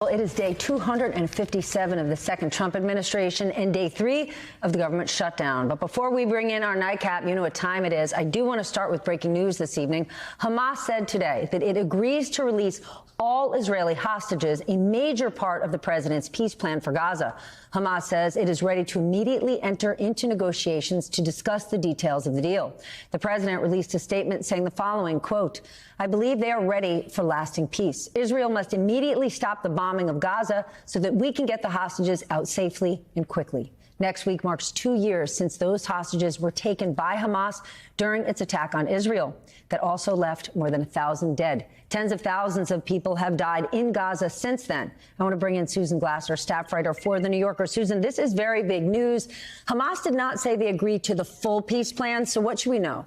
Well, it is day 257 of the second Trump administration and day 3 of the government shutdown. But before we bring in our nightcap, you know what time it is. I do want to start with breaking news this evening. Hamas said today that it agrees to release all Israeli hostages, a major part of the president's peace plan for Gaza. Hamas says it is ready to immediately enter into negotiations to discuss the details of the deal. The president released a statement saying the following, quote, "I believe they are ready for lasting peace. Israel must immediately stop the bombing of Gaza so that we can get the hostages out safely and quickly." Next week marks 2 years since those hostages were taken by Hamas during its attack on Israel that also left more than 1,000 dead. Tens of thousands of people have died in Gaza since then. I want to bring in Susan Glasser, staff writer for The New Yorker. Susan, this is very big news. Hamas did not say they agreed to the full peace plan, so what should we know?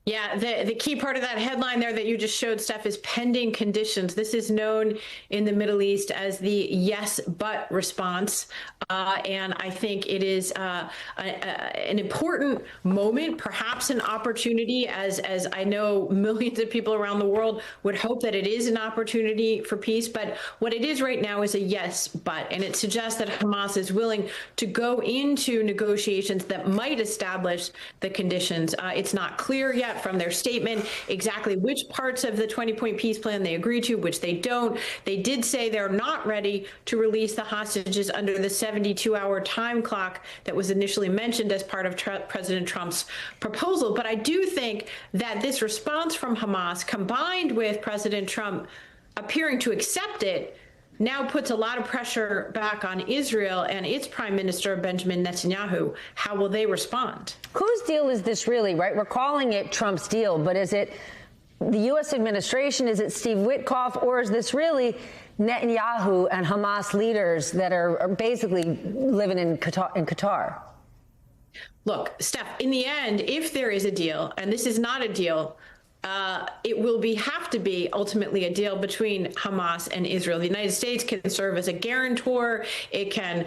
Yeah, the key part of that headline there that you just showed, Steph, is pending conditions. This is known in the Middle East as the yes, but response. And I think it is an important moment, perhaps an opportunity, as I know millions of people around the world would hope that it is an opportunity for peace. But what it is right now is a yes, but, and it suggests that Hamas is willing to go into negotiations that might establish the conditions. It's not clear yet from their statement exactly which parts of the 20-point peace plan they agree to, which they don't. They did say they're not ready to release the hostages under the 72-hour time clock that was initially mentioned as part of President Trump's proposal. But I do think that this response from Hamas, combined with President Trump appearing to accept it, now puts a lot of pressure back on Israel and its Prime Minister, Benjamin Netanyahu. How will they respond? Whose deal is this really, right? We're calling it Trump's deal, but is it the U.S. administration? Is it Steve Witkoff? Or is this really Netanyahu and Hamas leaders that are basically living in Qatar? Look, Steph, in the end, if there is a deal, and this is not a deal, it will have to be ultimately a deal between Hamas and Israel. The United States can serve as a guarantor. It can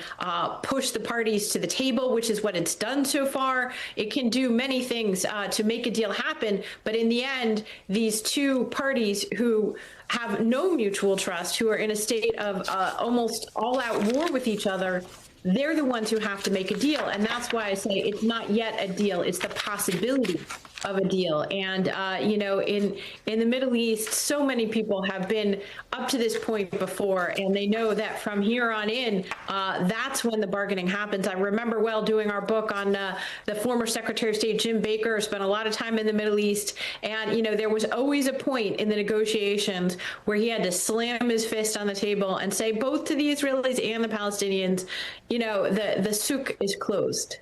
push the parties to the table, which is what it's done so far. It can do many things to make a deal happen. But in the end, these two parties who have no mutual trust, who are in a state of almost all-out war with each other, they're the ones who have to make a deal. And that's why I say it's not yet a deal. It's the possibility of a deal. And, you know, in the Middle East, so many people have been up to this point before, and they know that from here on in, that's when the bargaining happens. I remember well doing our book on the former Secretary of State, Jim Baker, spent a lot of time in the Middle East. And, you know, there was always a point in the negotiations where he had to slam his fist on the table and say, both to the Israelis and the Palestinians, you know, the souk is closed.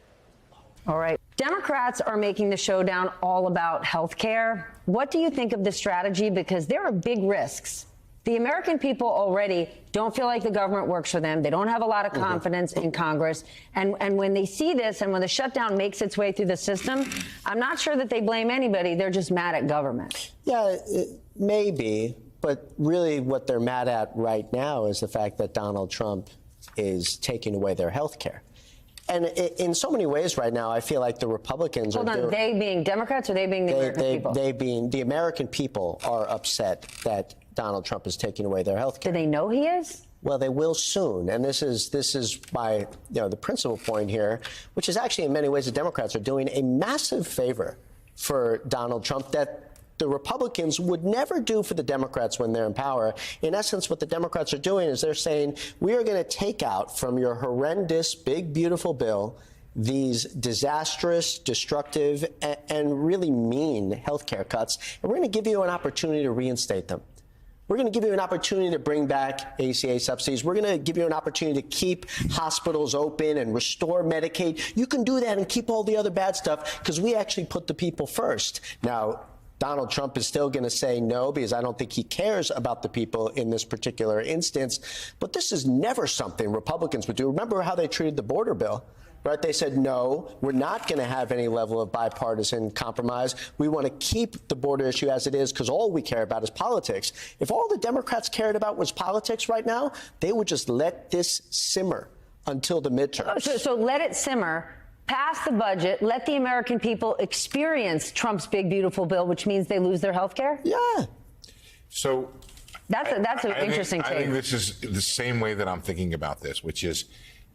All right. Democrats are making the showdown all about health care. What do you think of this strategy? Because there are big risks. The American people already don't feel like the government works for them. They don't have a lot of confidence in Congress. And when they see this and when the shutdown makes its way through the system, I'm not sure that they blame anybody. They're just mad at government. Yeah, maybe. But really what they're mad at right now is the fact that Donald Trump is taking away their health care. And in so many ways right now, I feel like the Republicans Hold on, they being Democrats or they being the American people? They being the American people are upset that Donald Trump is taking away their health care. Do they know he is? Well, they will soon. And this is my, the principal point here, which is actually in many ways the Democrats are doing a massive favor for Donald Trump that the Republicans would never do for the Democrats when they're in power. In essence, what the Democrats are doing is they're saying, we are going to take out from your horrendous, big, beautiful bill these disastrous, destructive, and really mean health care cuts, and we're going to give you an opportunity to reinstate them. We're going to give you an opportunity to bring back ACA subsidies. We're going to give you an opportunity to keep hospitals open and restore Medicaid. You can do that and keep all the other bad stuff because we actually put the people first. Now, Donald Trump is still going to say no because I don't think he cares about the people in this particular instance. But this is never something Republicans would do. Remember how they treated the border bill, right? They said, no, we're not going to have any level of bipartisan compromise. We want to keep the border issue as it is because all we care about is politics. If all the Democrats cared about was politics right now, they would just let this simmer until the midterms. So let it simmer. Pass the budget, let the American people experience Trump's big, beautiful bill, which means they lose their health care? Yeah. So That's an interesting take. I think this is the same way that I'm thinking about this, which is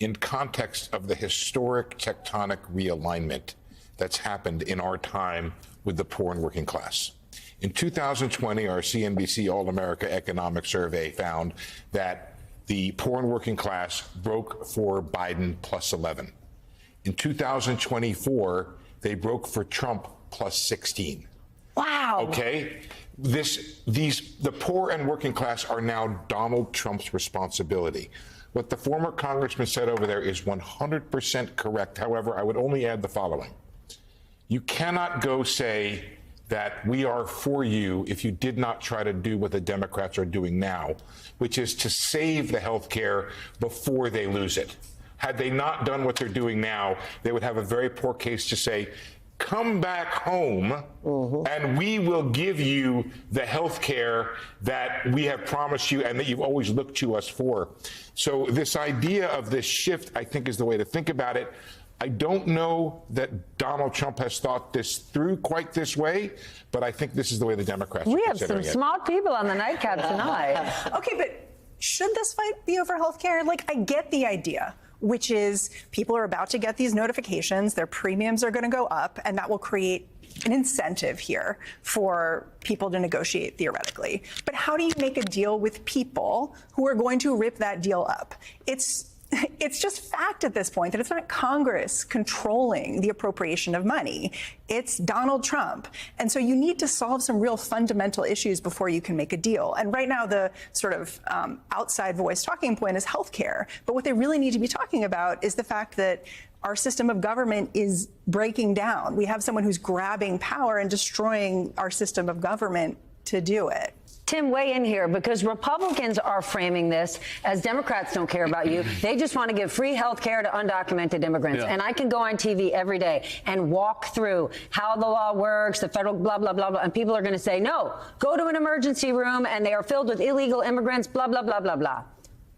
in context of the historic tectonic realignment that's happened in our time with the poor and working class. In 2020, our CNBC All-America Economic Survey found that the poor and working class broke for Biden plus 11. In 2024, they broke for Trump plus 16. Wow. Okay? The poor and working class are now Donald Trump's responsibility. What the former congressman said over there is 100% correct. However, I would only add the following. You cannot go say that we are for you if you did not try to do what the Democrats are doing now, which is to save the health care before they lose it. Had they not done what they're doing now, they would have a very poor case to say, come back home and we will give you the health care that we have promised you and that you've always looked to us for. So this idea of this shift, I think, is the way to think about it. I don't know that Donald Trump has thought this through quite this way, but I think this is the way the Democrats are We have considering some smart people on the nightcap tonight. Okay, but should this fight be over health care? Like, I get the idea, which is people are about to get these notifications, their premiums are going to go up, and that will create an incentive here for people to negotiate theoretically. But how do you make a deal with people who are going to rip that deal up? It's just fact at this point that it's not Congress controlling the appropriation of money. It's Donald Trump. And so you need to solve some real fundamental issues before you can make a deal. And right now, the sort of outside voice talking point is healthcare. But what they really need to be talking about is the fact that our system of government is breaking down. We have someone who's grabbing power and destroying our system of government to do it. Tim, weigh in here, because Republicans are framing this as Democrats don't care about you. They just want to give free health care to undocumented immigrants. And I can go on TV every day and walk through how the law works, the federal blah, blah, blah, blah. And people are going to say, no, go to an emergency room and they are filled with illegal immigrants, blah, blah, blah, blah, blah.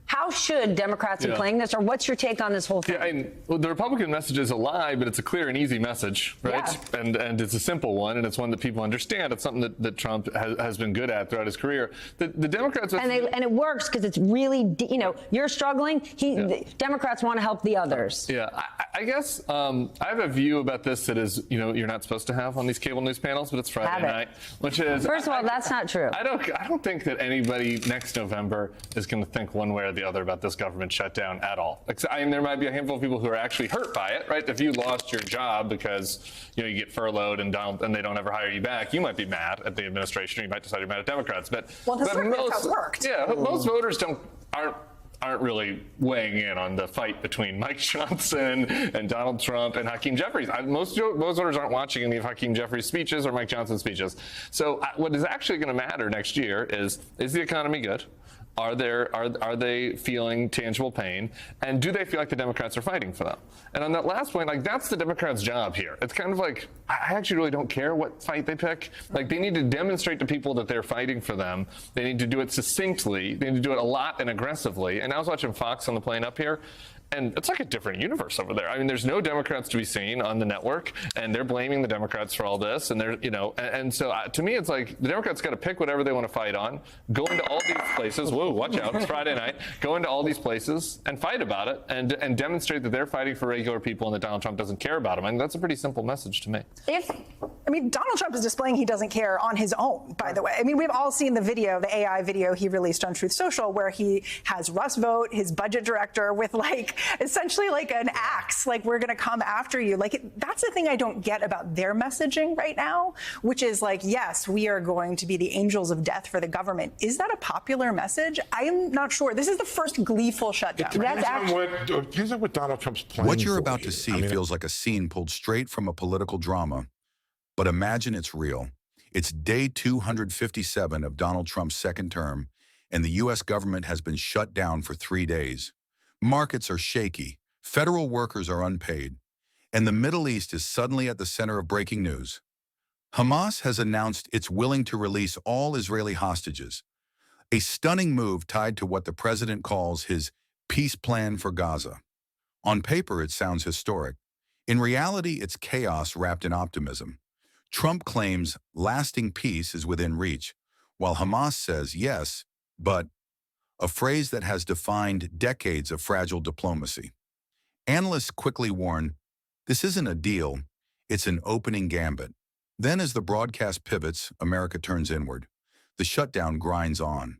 How should Democrats be playing this, or what's your take on this whole thing? Well, the Republican message is a lie, but it's a clear and easy message, right? Yeah. And it's a simple one, and it's one that people understand. It's something that Trump has been good at throughout his career. The Democrats... And it works because it's really, you're struggling. The Democrats want to help the others. Yeah, I guess I have a view about this that is, you're not supposed to have on these cable news panels, but it's Friday night, which is... First of all, that's not true. I don't think that anybody next November is going to think one way or the other about this government shutdown at all. I mean, there might be a handful of people who are actually hurt by it, right? If you lost your job because you get furloughed and they don't ever hire you back, you might be mad at the administration, or you might decide you're mad at Democrats. But historically that's how it worked. Yeah, most voters aren't really weighing in on the fight between Mike Johnson and Donald Trump and Hakeem Jeffries. Most voters aren't watching any of Hakeem Jeffries' speeches or Mike Johnson's speeches. So what is actually going to matter next year is the economy good? Are they feeling tangible pain? And do they feel like the Democrats are fighting for them? And on that last point, that's the Democrats' job here. It's kind of like, I actually really don't care what fight they pick. They need to demonstrate to people that they're fighting for them. They need to do it succinctly. They need to do it a lot and aggressively. And I was watching Fox on the plane up here, and it's like a different universe over there. I mean, there's no Democrats to be seen on the network, and they're blaming the Democrats for all this. And and so to me, it's like the Democrats got to pick whatever they want to fight on, go into all these places. Whoa, watch out! It's Friday night. Go into all these places and fight about it, and demonstrate that they're fighting for regular people and that Donald Trump doesn't care about them. I mean, that's a pretty simple message to me. Donald Trump is displaying he doesn't care on his own, by the way. I mean, we've all seen the video, the AI video he released on Truth Social, where he has Russ Vought, his budget director, with essentially an axe, we're going to come after you. That's the thing I don't get about their messaging right now, which is yes, we are going to be the angels of death for the government. Is that a popular message? I'm not sure. This is the first gleeful shutdown. Depends on what Donald Trump's planning. What you're about to see feels like a scene pulled straight from a political drama. But imagine it's real. It's day 257 of Donald Trump's second term, and the U.S. government has been shut down for 3 days. Markets are shaky, federal workers are unpaid, and the Middle East is suddenly at the center of breaking news. Hamas has announced it's willing to release all Israeli hostages, a stunning move tied to what the president calls his peace plan for Gaza. On paper, it sounds historic. In reality, it's chaos wrapped in optimism. Trump claims lasting peace is within reach, while Hamas says, yes, but a phrase that has defined decades of fragile diplomacy. Analysts quickly warn, this isn't a deal, it's an opening gambit. Then as the broadcast pivots, America turns inward. The shutdown grinds on.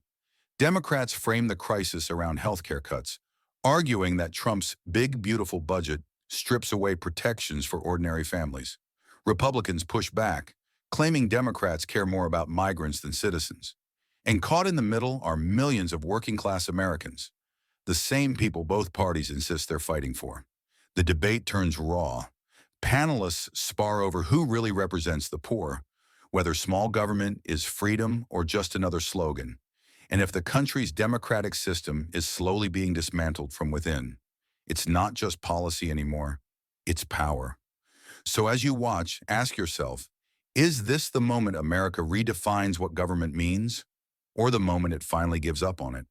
Democrats frame the crisis around healthcare cuts, arguing that Trump's big, beautiful budget strips away protections for ordinary families. Republicans push back, claiming Democrats care more about migrants than citizens. And caught in the middle are millions of working-class Americans, the same people both parties insist they're fighting for. The debate turns raw. Panelists spar over who really represents the poor, whether small government is freedom or just another slogan, and if the country's democratic system is slowly being dismantled from within. It's not just policy anymore, it's power. So as you watch, ask yourself, is this the moment America redefines what government means, or the moment it finally gives up on it?